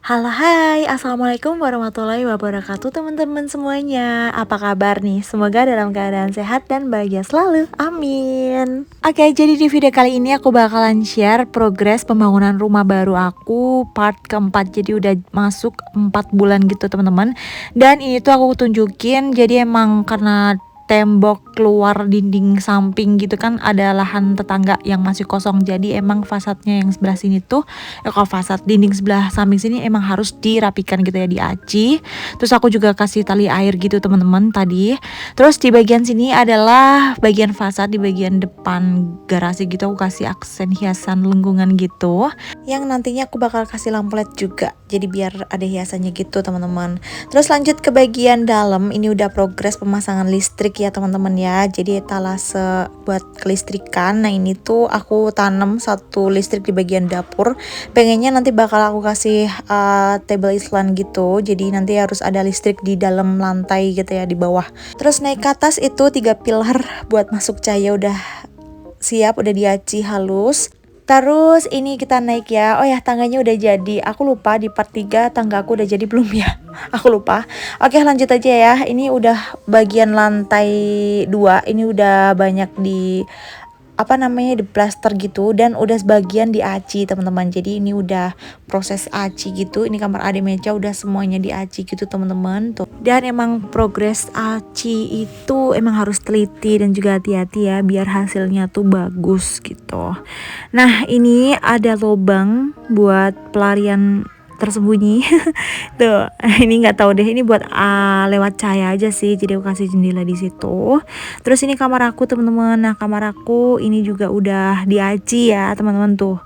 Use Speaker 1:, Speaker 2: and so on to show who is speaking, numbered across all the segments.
Speaker 1: Halo hai, Assalamualaikum warahmatullahi wabarakatuh teman-teman semuanya. Apa kabar nih? Semoga dalam keadaan sehat dan bahagia selalu, amin. Oke, jadi di video kali ini aku bakalan share progres pembangunan rumah baru aku part keempat. Jadi udah masuk 4 bulan gitu teman-teman. Dan ini tuh aku tunjukin, jadi emang karena tembok keluar dinding samping gitu kan ada lahan tetangga yang masih kosong, jadi emang fasadnya yang sebelah sini tuh kalau fasad dinding sebelah samping sini emang harus dirapikan gitu ya, diaci. Terus aku juga kasih tali air gitu teman-teman tadi. Terus di bagian sini adalah bagian fasad, di bagian depan garasi gitu aku kasih aksen hiasan lengkungan gitu, yang nantinya aku bakal kasih lampu LED juga, jadi biar ada hiasannya gitu teman-teman. Terus lanjut ke bagian dalam, ini udah progres pemasangan listrik ya teman-teman ya. Jadi etalase buat kelistrikan. Nah ini tuh aku tanam satu listrik di bagian dapur. Pengennya nanti bakal aku kasih table island gitu. Jadi nanti harus ada listrik di dalam lantai gitu ya, di bawah. Terus naik ke atas itu 3 pilar buat masuk cahaya udah siap, udah diaci halus. Terus ini kita naik ya. Oh ya, tangganya udah jadi. Aku lupa di part 3 tangga aku udah jadi belum ya. Aku lupa. Oke, lanjut aja ya. Ini udah bagian lantai 2. Ini udah banyak di di plaster gitu, dan udah sebagian diaci teman-teman. Jadi ini udah proses aci gitu. Ini kamar Ade Meja udah semuanya diaci gitu teman-teman tuh. Dan emang progres aci itu emang harus teliti dan juga hati-hati ya, biar hasilnya tuh bagus gitu. Nah ini ada lubang buat pelarian tersembunyi. Tuh, ini nggak tahu deh, ini buat lewat cahaya aja sih. Jadi aku kasih jendela di situ. Terus ini kamar aku teman-teman. Nah kamar aku ini juga udah diaci ya teman-teman tuh.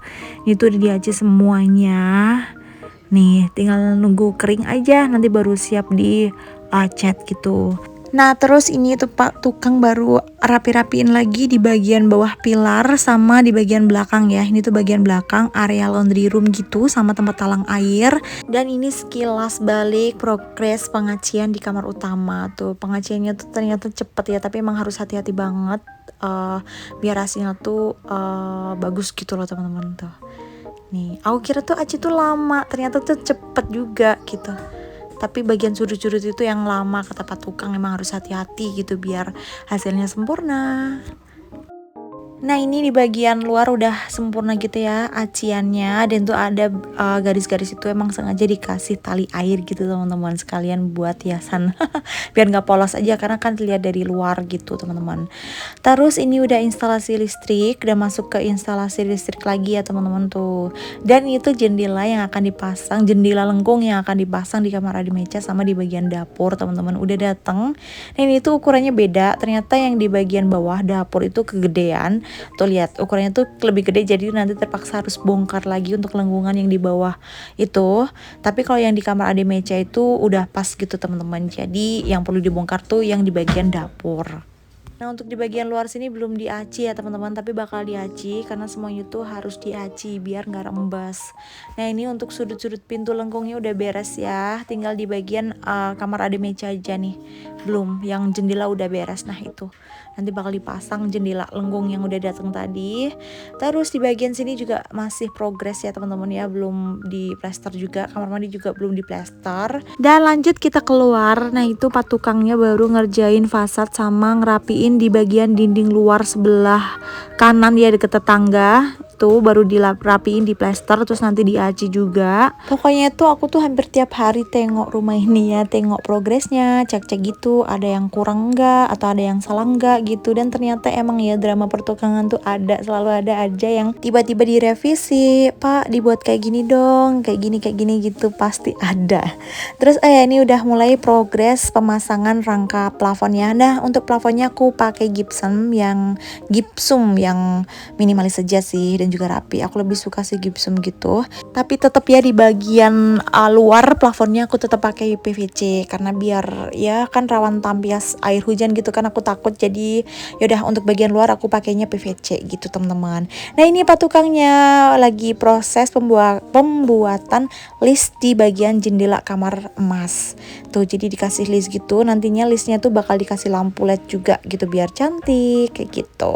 Speaker 1: Ini tuh udah diaci semuanya. Nih tinggal nunggu kering aja, nanti baru siap di cat gitu. Nah terus ini tuh Pak tukang baru rapi-rapiin lagi di bagian bawah pilar sama di bagian belakang ya. Ini tuh bagian belakang area laundry room gitu sama tempat talang air. Dan ini sekilas balik progres pengacian di kamar utama tuh. Pengaciannya tuh ternyata cepet ya, tapi emang harus hati-hati banget biar hasilnya tuh bagus gitu loh teman-teman tuh. Nih, aku kira tuh aci tuh lama, ternyata tuh cepet juga gitu. Tapi bagian sudut-sudut itu yang lama, kata Pak Tukang emang harus hati-hati gitu biar hasilnya sempurna. Nah ini di bagian luar udah sempurna gitu ya aciannya, dan tuh ada garis-garis itu emang sengaja dikasih tali air gitu teman-teman, sekalian buat hiasan biar nggak polos aja, karena kan terlihat dari luar gitu teman-teman. Terus ini udah instalasi listrik, udah masuk ke instalasi listrik lagi ya teman-teman tuh. Dan itu jendela yang akan dipasang, jendela lengkung yang akan dipasang di kamar Ade Meja sama di bagian dapur teman-teman udah dateng. Dan itu ukurannya beda, ternyata yang di bagian bawah dapur itu kegedean. Tuh lihat ukurannya tuh lebih gede, jadi nanti terpaksa harus bongkar lagi untuk lengkungan yang di bawah itu. Tapi kalau yang di kamar Ade Meja itu udah pas gitu teman-teman. Jadi yang perlu dibongkar tuh yang di bagian dapur. Nah untuk di bagian luar sini belum diaci ya teman-teman, tapi bakal diaci karena semuanya tuh harus diaci biar nggak rembes. Nah ini untuk sudut-sudut pintu lengkungnya udah beres ya, tinggal di bagian kamar Ade Meja aja nih belum, yang jendela udah beres. Nah itu nanti bakal dipasang jendela lengkung yang udah datang tadi. Terus di bagian sini juga masih progres ya teman-teman ya, belum di plester juga, kamar mandi juga belum di plester. Dan lanjut kita keluar. Nah itu Pak Tukangnya baru ngerjain fasad sama ngerapiin di bagian dinding luar sebelah kanan ya, deket tetangga tuh baru dirapiin di plester, terus nanti diaci juga. Pokoknya tuh aku tuh hampir tiap hari tengok rumah ini ya, tengok progresnya, cek-cek gitu ada yang kurang enggak atau ada yang salah enggak gitu. Dan ternyata emang ya drama pertukangan tuh ada, selalu ada aja yang tiba-tiba direvisi, Pak dibuat kayak gini dong, kayak gini gitu, pasti ada. Terus ini udah mulai progres pemasangan rangka plafonnya. Nah untuk plafonnya aku pakai gipsum yang minimalis saja sih, dan juga rapi. Aku lebih suka sih gipsum gitu. Tapi tetap ya di bagian luar plafonnya aku tetap pakai PVC karena biar ya kan rawan tampias air hujan gitu kan, aku takut. Jadi yaudah untuk bagian luar aku pakainya PVC gitu teman-teman. Nah ini Pak Tukangnya lagi proses pembuatan list di bagian jendela kamar emas tuh. Jadi dikasih list gitu, nantinya listnya tuh bakal dikasih lampu LED juga gitu biar cantik kayak gitu.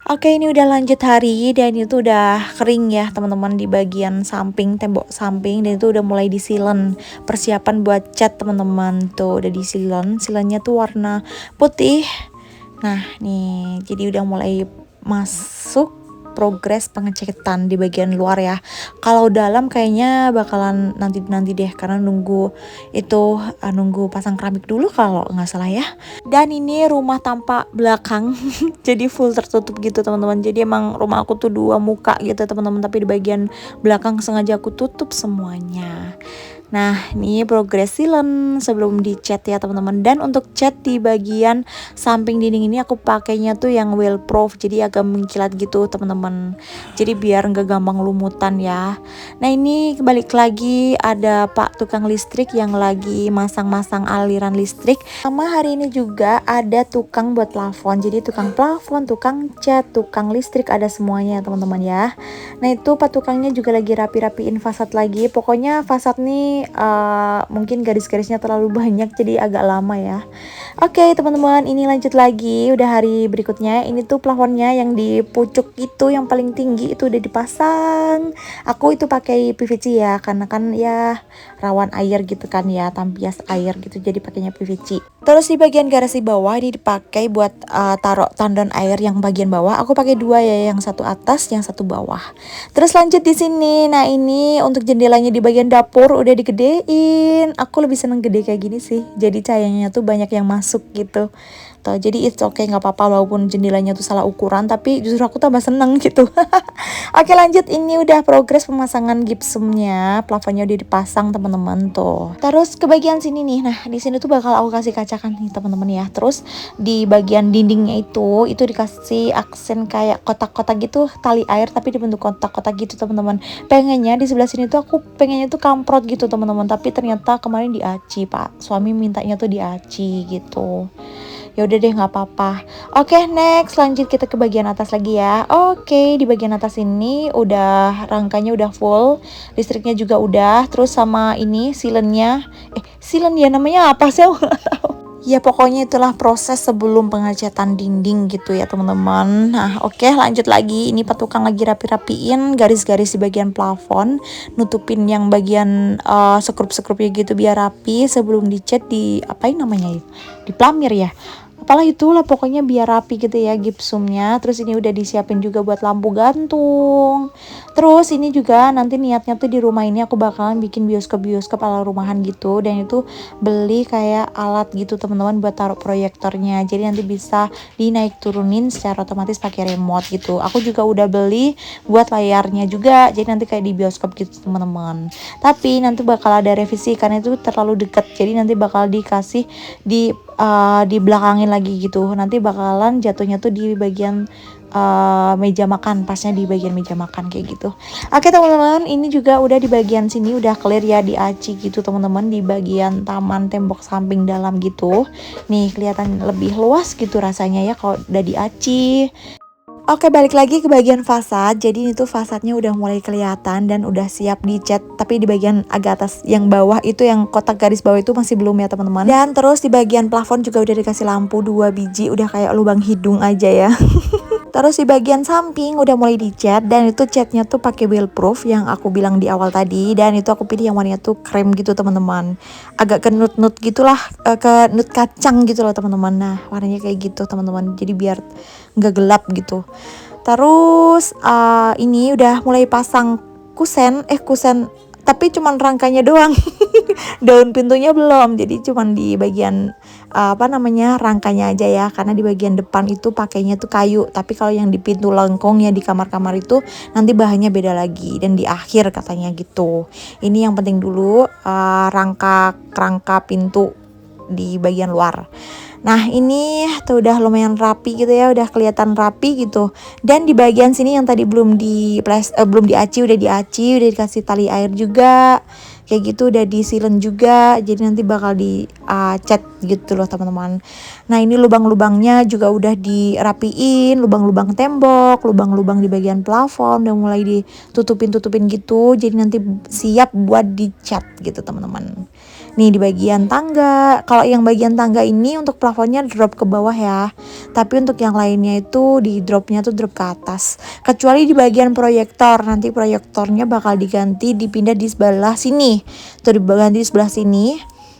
Speaker 1: Oke, ini udah lanjut hari dan itu udah kering ya teman-teman di bagian samping, tembok samping, dan itu udah mulai disilen. Persiapan buat cat teman-teman, tuh udah disilen. Silennya tuh warna putih. Nah nih, jadi udah mulai masuk progres pengecetan di bagian luar ya. Kalau dalam kayaknya bakalan nanti deh, karena nunggu itu nunggu pasang keramik dulu kalau nggak salah ya. Dan ini rumah tampak belakang jadi full tertutup gitu teman-teman. Jadi emang rumah aku tuh dua muka gitu teman-teman, tapi di bagian belakang sengaja aku tutup semuanya. Nah, ini progres silen sebelum dicat ya teman-teman. Dan untuk cat di bagian samping dinding ini aku pakainya tuh yang wheel proof, jadi agak mengkilat gitu teman-teman. Jadi biar nggak gampang lumutan ya. Nah, ini balik lagi ada Pak tukang listrik yang lagi masang-masang aliran listrik. Sama hari ini juga ada tukang buat plafon. Jadi tukang plafon, tukang cat, tukang listrik, ada semuanya teman-teman ya. Nah, itu Pak tukangnya juga lagi rapi-rapiin fasad lagi. Pokoknya fasad nih mungkin garis-garisnya terlalu banyak jadi agak lama ya. Oke teman-teman, ini lanjut lagi, udah hari berikutnya. Ini tuh plafonnya yang di pucuk itu yang paling tinggi itu udah dipasang. Aku itu pakai PVC ya, karena kan ya rawan air gitu kan ya, tampias air gitu, jadi pakainya PVC. Terus di bagian garasi bawah ini dipakai buat taruh tandon air yang bagian bawah. Aku pakai dua ya, yang satu atas, yang satu bawah. Terus lanjut di sini. Nah, ini untuk jendelanya di bagian dapur udah digedein. Aku lebih seneng gede kayak gini sih. Jadi cahayanya tuh banyak yang masuk gitu. Tuh, jadi it's okay, nggak apa-apa walaupun jendelanya tuh salah ukuran, tapi justru aku tambah seneng gitu. Oke, lanjut, ini udah progres pemasangan gipsumnya. Plafonnya udah dipasang teman-teman tuh. Terus ke bagian sini nih. Nah, di sini tuh bakal aku kasih kacakan nih teman-teman ya. Terus di bagian dindingnya itu dikasih aksen kayak kotak-kotak gitu, tali air tapi dibentuk kotak-kotak gitu teman-teman. Pengennya di sebelah sini tuh aku pengennya tuh kamprot gitu teman-teman, tapi ternyata kemarin diaci, Pak suami mintanya tuh diaci gitu. Ya udah deh, nggak apa-apa. Oke, next lanjut kita ke bagian atas lagi ya. Oke, di bagian atas ini udah rangkanya udah full, listriknya juga udah, terus sama ini silennya, silen ya namanya apa sih? Aku nggak tahu. Ya pokoknya itulah proses sebelum pengecatan dinding gitu ya teman-teman. Nah oke, lanjut lagi. Ini Pak tukang lagi rapi-rapiin garis-garis di bagian plafon, nutupin yang bagian sekrup-sekrupnya gitu biar rapi sebelum dicat, di apain namanya ya, di plamir ya, apalah itulah pokoknya biar rapi gitu ya gipsumnya. Terus ini udah disiapin juga buat lampu gantung. Terus ini juga nanti niatnya tuh di rumah ini aku bakalan bikin bioskop ala rumahan gitu, dan itu beli kayak alat gitu teman-teman buat taruh proyektornya, jadi nanti bisa dinaik turunin secara otomatis pakai remote gitu. Aku juga udah beli buat layarnya juga, jadi nanti kayak di bioskop gitu teman-teman. Tapi nanti bakal ada revisi karena itu terlalu deket, jadi nanti bakal dikasih di belakangin lagi gitu. Nanti bakalan jatuhnya tuh di bagian meja makan, pasnya di bagian meja makan kayak gitu. Oke teman-teman, ini juga udah di bagian sini udah clear ya, diaci gitu teman-teman, di bagian taman tembok samping dalam gitu. Nih kelihatan lebih luas gitu rasanya ya kalau udah diaci. Oke, balik lagi ke bagian fasad. Jadi itu fasadnya udah mulai kelihatan dan udah siap dicat. Tapi di bagian agak atas yang bawah itu, yang kotak garis bawah itu masih belum ya teman-teman. Dan terus di bagian plafon juga udah dikasih lampu 2 biji, udah kayak lubang hidung aja ya. Terus di bagian samping udah mulai dicat, dan itu catnya tuh pakai wheel proof yang aku bilang di awal tadi, dan itu aku pilih yang warnanya tuh krem gitu teman-teman. Agak ke nut-nut gitulah, ke nut kacang gitu loh teman-teman. Nah, warnanya kayak gitu teman-teman. Jadi biar nggak gelap gitu. Terus ini udah mulai pasang kusen, tapi cuman rangkanya doang. Daun pintunya belum, jadi cuman di bagian rangkanya aja ya, karena di bagian depan itu pakainya tuh kayu. Tapi kalau yang di pintu lengkung ya di kamar-kamar itu nanti bahannya beda lagi, dan di akhir katanya gitu. Ini yang penting dulu, rangka pintu di bagian luar. Nah ini tuh udah lumayan rapi gitu ya, udah kelihatan rapi gitu. Dan di bagian sini yang tadi belum diaci, udah dikasih tali air juga kayak gitu, udah disilen juga, jadi nanti bakal cat gitu loh teman-teman. Nah ini lubang-lubangnya juga udah dirapiin, lubang-lubang tembok, lubang-lubang di bagian plafon udah mulai ditutupin gitu, jadi nanti siap buat dicat gitu teman-teman. Nih di bagian tangga, kalau yang bagian tangga ini untuk plafonnya drop ke bawah ya. Tapi untuk yang lainnya itu di dropnya tuh drop ke atas. Kecuali di bagian proyektor, nanti proyektornya bakal diganti dipindah di sebelah sini. Tuh diganti di sebelah sini.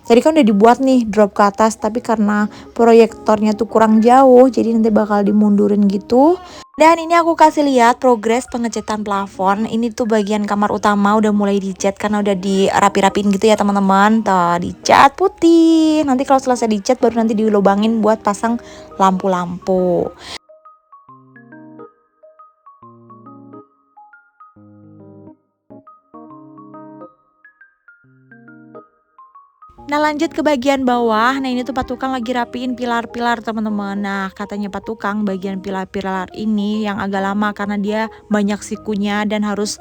Speaker 1: Tadi kan udah dibuat nih drop ke atas, tapi karena proyektornya tuh kurang jauh, jadi nanti bakal dimundurin gitu. Dan ini aku kasih lihat progres pengecatan plafon. Ini tuh bagian kamar utama udah mulai dicat karena udah dirapi-rapiin gitu ya teman-teman. Tuh dicat putih. Nanti kalau selesai dicat baru nanti dilobangin buat pasang lampu-lampu. Nah lanjut ke bagian bawah. Nah ini tuh Pak Tukang lagi rapiin pilar-pilar teman-teman. Nah katanya Pak Tukang bagian pilar-pilar ini yang agak lama karena dia banyak sikunya dan harus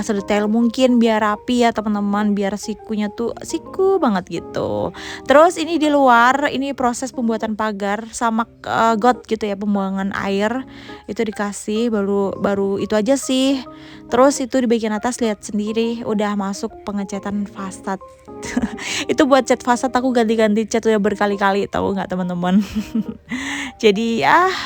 Speaker 1: sedetail mungkin biar rapi ya teman-teman, biar sikunya tuh siku banget gitu. Terus ini di luar ini proses pembuatan pagar sama got gitu ya, pembuangan air itu dikasih baru itu aja sih. Terus itu di bagian atas lihat sendiri udah masuk pengecatan fasad. Itu buat cat fasad aku ganti-ganti cat udah berkali-kali, tahu nggak teman-teman. Jadi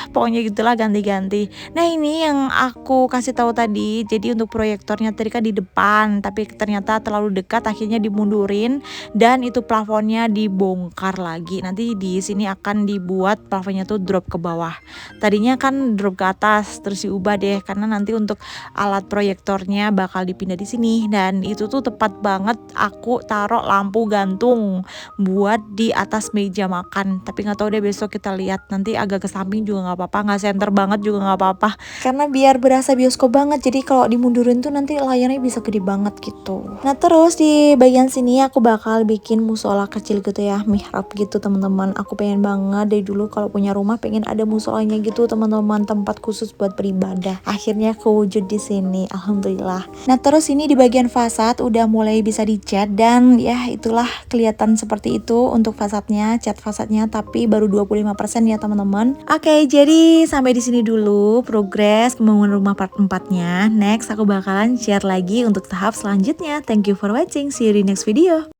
Speaker 1: pokoknya gitulah ganti-ganti. Nah ini yang aku kasih tahu tadi, jadi untuk proyektornya tadi kan di depan, tapi ternyata terlalu dekat akhirnya dimundurin dan itu plafonnya dibongkar lagi. Nanti di sini akan dibuat plafonnya tuh drop ke bawah. Tadinya kan drop ke atas, terus diubah deh karena nanti untuk alat proyektornya bakal dipindah di sini. Dan itu tuh tepat banget aku taruh lampu gantung buat di atas meja makan. Tapi nggak tahu deh, besok kita lihat. Nanti agak ke samping juga nggak apa-apa, nggak center banget juga nggak apa-apa. Karena biar berasa bioskop banget. Jadi kalau dimundurin tuh nanti layarnya bisa gede banget gitu. Nah terus di bagian sini aku bakal bikin musola kecil gitu ya, mihrab gitu teman-teman. Aku pengen banget dari dulu kalau punya rumah pengen ada musolanya gitu teman-teman, tempat khusus buat beribadah. Akhirnya kewujud di sini, alhamdulillah. Nah terus ini di bagian fasad udah mulai bisa dicat dan ya itulah kelihatan seperti itu untuk fasadnya, cat fasadnya, tapi baru 25% ya teman-teman. Oke, jadi sampai di sini dulu progres pembangunan rumah part 4-nya. Next aku bakalan share lagi untuk tahap selanjutnya. Thank you for watching. See you di next video.